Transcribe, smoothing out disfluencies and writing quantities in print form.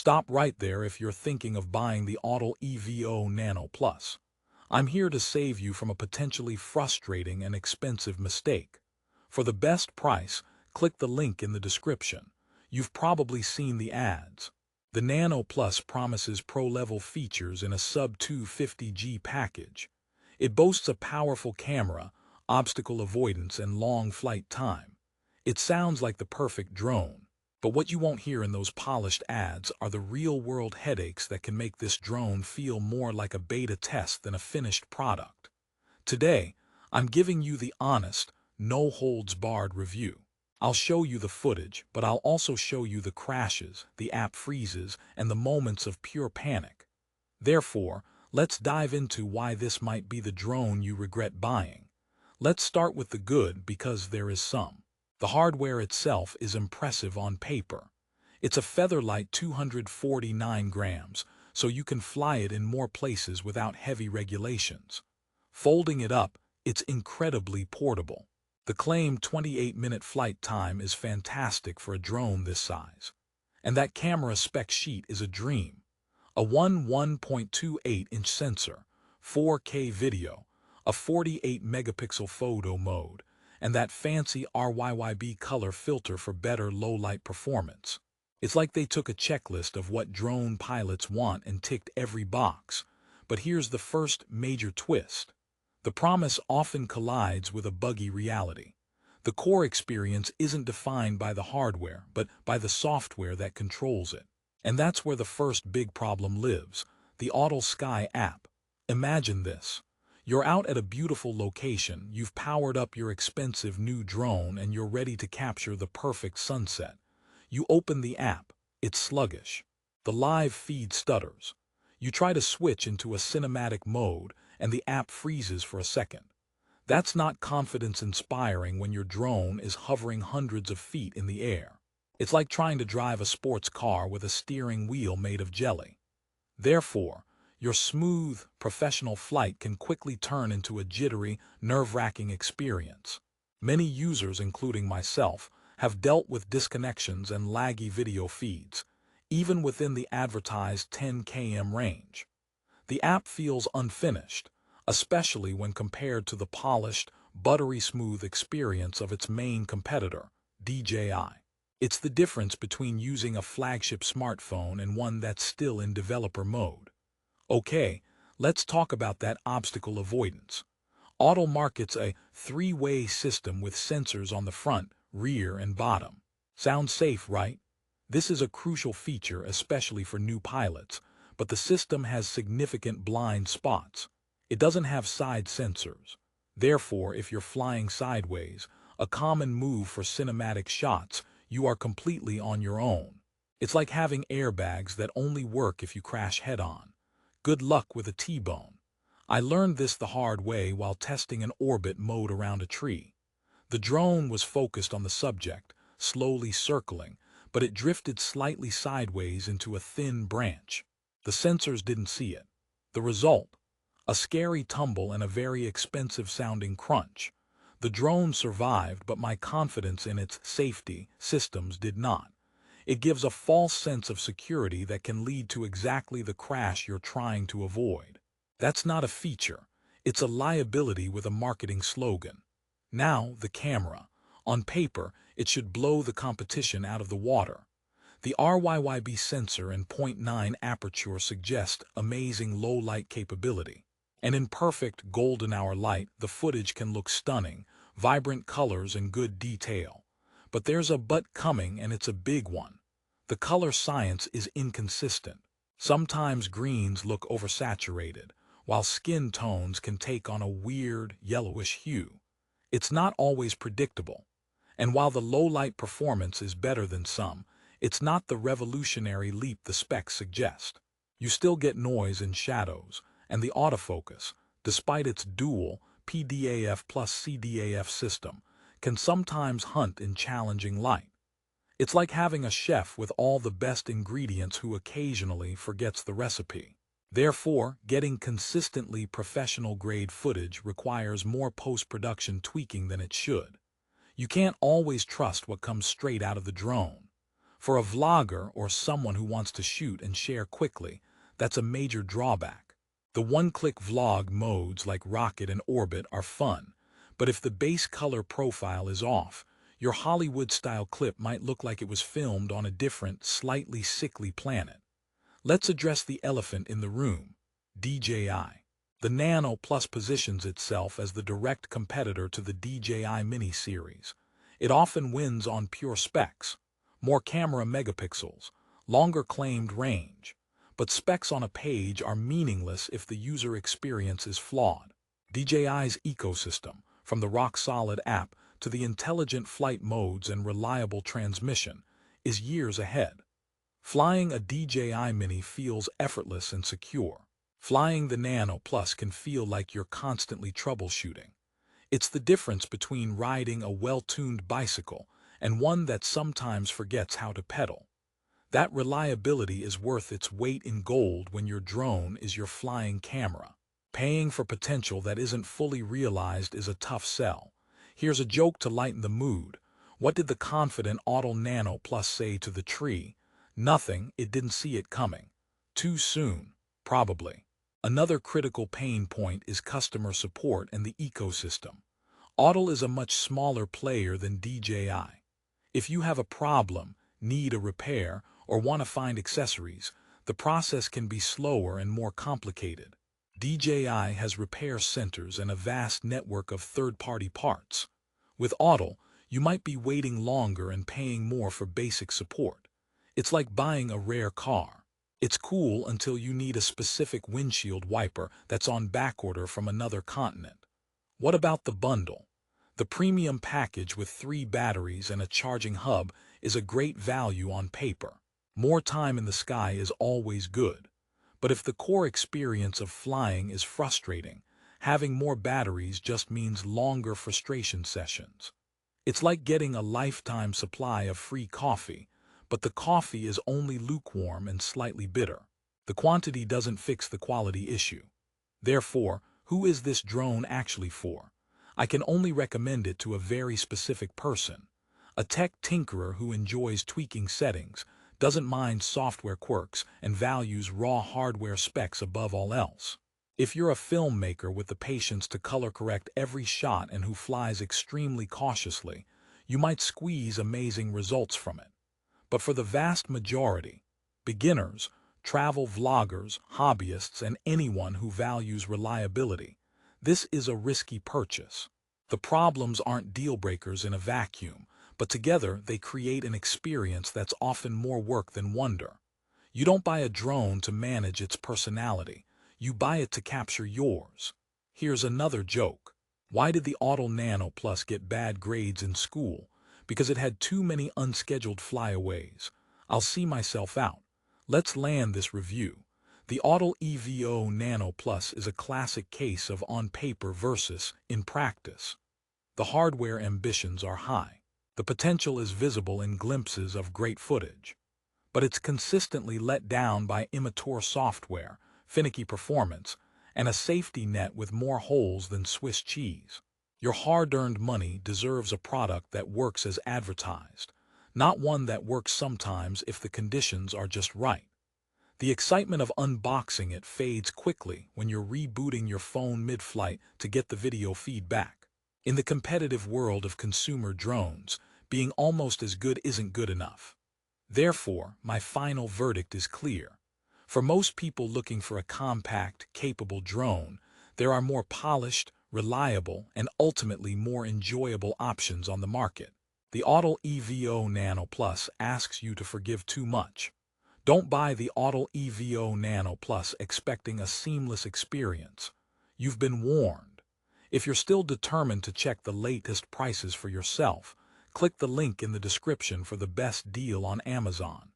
Stop right there if you're thinking of buying the Autel EVO Nano Plus. I'm here to save you from a potentially frustrating and expensive mistake. For the best price, click the link in the description. You've probably seen the ads. The Nano Plus promises pro-level features in a sub-250G package. It boasts a powerful camera, obstacle avoidance, and long flight time. It sounds like the perfect drone. But what you won't hear in those polished ads are the real-world headaches that can make this drone feel more like a beta test than a finished product. Today, I'm giving you the honest, no-holds-barred review. I'll show you the footage, but I'll also show you the crashes, the app freezes, and the moments of pure panic. Therefore, let's dive into why this might be the drone you regret buying. Let's start with the good because there is some. The hardware itself is impressive on paper. It's a featherlight 249 grams, so you can fly it in more places without heavy regulations. Folding it up, it's incredibly portable. The claimed 28-minute flight time is fantastic for a drone this size. And that camera spec sheet is a dream. A 1.28-inch sensor, 4K video, a 48-megapixel photo mode, and that fancy RYYB color filter for better low-light performance. It's like they took a checklist of what drone pilots want and ticked every box. But here's the first major twist. The promise often collides with a buggy reality. The core experience isn't defined by the hardware, but by the software that controls it. And that's where the first big problem lives, the Autel Sky app. Imagine this. You're out at a beautiful location, you've powered up your expensive new drone, and you're ready to capture the perfect sunset. You open the app, it's sluggish. The live feed stutters. You try to switch into a cinematic mode, and the app freezes for a second. That's not confidence-inspiring when your drone is hovering hundreds of feet in the air. It's like trying to drive a sports car with a steering wheel made of jelly. Therefore, your smooth, professional flight can quickly turn into a jittery, nerve-wracking experience. Many users, including myself, have dealt with disconnections and laggy video feeds, even within the advertised 10 km range. The app feels unfinished, especially when compared to the polished, buttery-smooth experience of its main competitor, DJI. It's the difference between using a flagship smartphone and one that's still in developer mode. Okay, let's talk about that obstacle avoidance. Autel markets a three-way system with sensors on the front, rear, and bottom. Sounds safe, right? This is a crucial feature, especially for new pilots, but the system has significant blind spots. It doesn't have side sensors. Therefore, if you're flying sideways, a common move for cinematic shots, you are completely on your own. It's like having airbags that only work if you crash head-on. Good luck with a T-bone. I learned this the hard way while testing an orbit mode around a tree. The drone was focused on the subject, slowly circling, but it drifted slightly sideways into a thin branch. The sensors didn't see it. The result? A scary tumble and a very expensive-sounding crunch. The drone survived, but my confidence in its safety systems did not. It gives a false sense of security that can lead to exactly the crash you're trying to avoid. That's not a feature. It's a liability with a marketing slogan. Now, the camera. On paper, it should blow the competition out of the water. The RYYB sensor and 0.9 aperture suggest amazing low-light capability. And in perfect golden hour light, the footage can look stunning, vibrant colors and good detail. But there's a but coming, and it's a big one. The color science is inconsistent. Sometimes greens look oversaturated, while skin tones can take on a weird, yellowish hue. It's not always predictable. And while the low-light performance is better than some, it's not the revolutionary leap the specs suggest. You still get noise and shadows, and the autofocus, despite its dual PDAF plus CDAF system, can sometimes hunt in challenging light. It's like having a chef with all the best ingredients who occasionally forgets the recipe. Therefore, getting consistently professional-grade footage requires more post-production tweaking than it should. You can't always trust what comes straight out of the drone. For a vlogger or someone who wants to shoot and share quickly, that's a major drawback. The one-click vlog modes like Rocket and Orbit are fun, but if the base color profile is off, your Hollywood-style clip might look like it was filmed on a different, slightly sickly planet. Let's address the elephant in the room, DJI. The Nano Plus positions itself as the direct competitor to the DJI Mini series. It often wins on pure specs, more camera megapixels, longer claimed range. But specs on a page are meaningless if the user experience is flawed. DJI's ecosystem, from the rock-solid app to the intelligent flight modes and reliable transmission, is years ahead. Flying a DJI Mini feels effortless and secure. Flying the Nano Plus can feel like you're constantly troubleshooting. It's the difference between riding a well-tuned bicycle and one that sometimes forgets how to pedal. That reliability is worth its weight in gold when your drone is your flying camera. Paying for potential that isn't fully realized is a tough sell. Here's a joke to lighten the mood. What did the confident Autel Nano Plus say to the tree? Nothing, it didn't see it coming. Too soon, probably. Another critical pain point is customer support and the ecosystem. Autel is a much smaller player than DJI. If you have a problem, need a repair, or want to find accessories, the process can be slower and more complicated. DJI has repair centers and a vast network of third-party parts. With Autel, you might be waiting longer and paying more for basic support. It's like buying a rare car. It's cool until you need a specific windshield wiper that's on backorder from another continent. What about the bundle? The premium package with 3 batteries and a charging hub is a great value on paper. More time in the sky is always good. But if the core experience of flying is frustrating, having more batteries just means longer frustration sessions. It's like getting a lifetime supply of free coffee, but the coffee is only lukewarm and slightly bitter. The quantity doesn't fix the quality issue. Therefore, who is this drone actually for? I can only recommend it to a very specific person. A tech tinkerer who enjoys tweaking settings, doesn't mind software quirks, and values raw hardware specs above all else. If you're a filmmaker with the patience to color correct every shot and who flies extremely cautiously, you might squeeze amazing results from it. But for the vast majority, beginners, travel vloggers, hobbyists, and anyone who values reliability, this is a risky purchase. The problems aren't deal breakers in a vacuum, but together they create an experience that's often more work than wonder. You don't buy a drone to manage its personality, you buy it to capture yours. Here's another joke. Why did the Autel Nano Plus get bad grades in school? Because it had too many unscheduled flyaways. I'll see myself out. Let's land this review. The Autel EVO Nano Plus is a classic case of on paper versus in practice. The hardware ambitions are high. The potential is visible in glimpses of great footage. But it's consistently let down by immature software, finicky performance, and a safety net with more holes than Swiss cheese. Your hard-earned money deserves a product that works as advertised, not one that works sometimes if the conditions are just right. The excitement of unboxing it fades quickly when you're rebooting your phone mid-flight to get the video feedback. In the competitive world of consumer drones, being almost as good isn't good enough. Therefore, my final verdict is clear. For most people looking for a compact, capable drone, there are more polished, reliable, and ultimately more enjoyable options on the market. The Autel EVO Nano Plus asks you to forgive too much. Don't buy the Autel EVO Nano Plus expecting a seamless experience. You've been warned. If you're still determined to check the latest prices for yourself, click the link in the description for the best deal on Amazon.